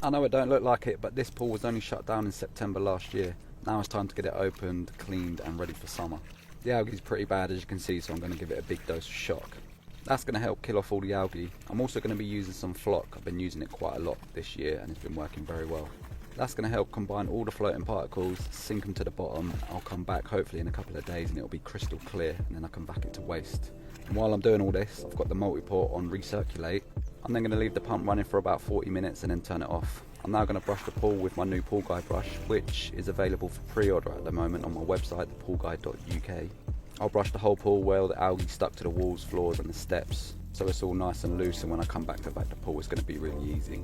I know it don't look like it, but this pool was only shut down in September last year. Now it's time to get it opened, cleaned and ready for summer. The algae's pretty bad as you can see, so I'm going to give it a big dose of shock. That's going to help kill off all the algae. I'm also going to be using some flock. I've been using it quite a lot this year and it's been working very well. That's going to help combine all the floating particles, sink them to the bottom. I'll come back hopefully in a couple of days and it'll be crystal clear, and then I can vac it to waste. And while I'm doing all this, I've got the multi-port on recirculate. I'm then going to leave the pump running for about 40 minutes and then turn it off. I'm now going to brush the pool with my new Pool Guide brush, which is available for pre-order at the moment on my website, thepoolguide.uk. I'll brush the whole pool where the algae stuck to the walls, floors and the steps, so it's all nice and loose, and when I come back to vac the pool it's going to be really easy.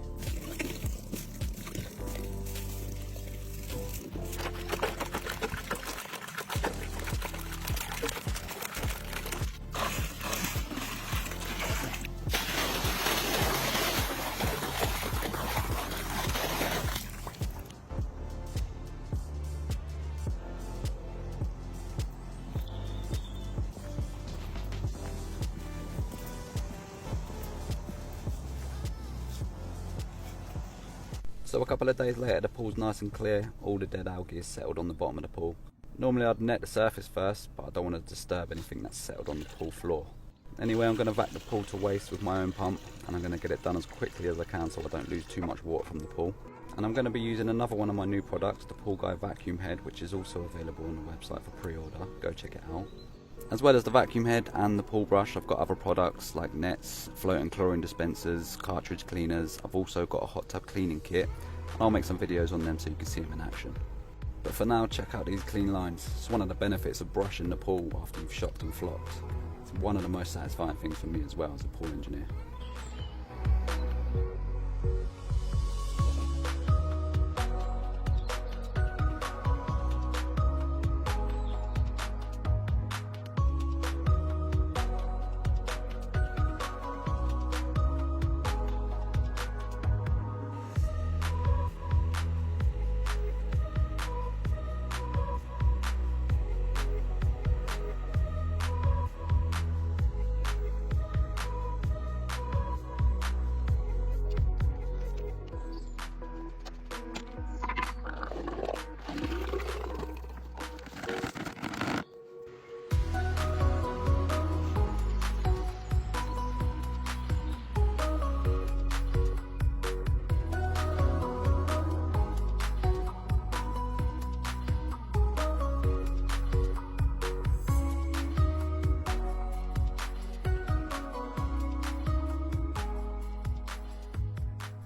So a couple of days later the pool's nice and clear, all the dead algae is settled on the bottom of the pool. Normally I'd net the surface first, but I don't want to disturb anything that's settled on the pool floor. Anyway, I'm going to vac the pool to waste with my own pump, and I'm going to get it done as quickly as I can so I don't lose too much water from the pool. And I'm going to be using another one of my new products, the Pool Guide vacuum head, which is also available on the website for pre-order. Go check it out. As well as the vacuum head and the pool brush, I've got other products like nets, floating chlorine dispensers, cartridge cleaners. I've also got a hot tub cleaning kit. I'll make some videos on them so you can see them in action. But for now, check out these clean lines. It's one of the benefits of brushing the pool after you've shocked and flocked. It's one of the most satisfying things for me as well as a pool engineer.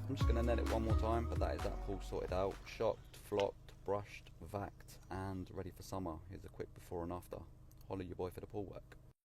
I'm just going to net it one more time, but that is that pool sorted out, shocked, flocked, brushed, vacked and ready for summer. Here's a quick before and after. Holler your boy for the pool work.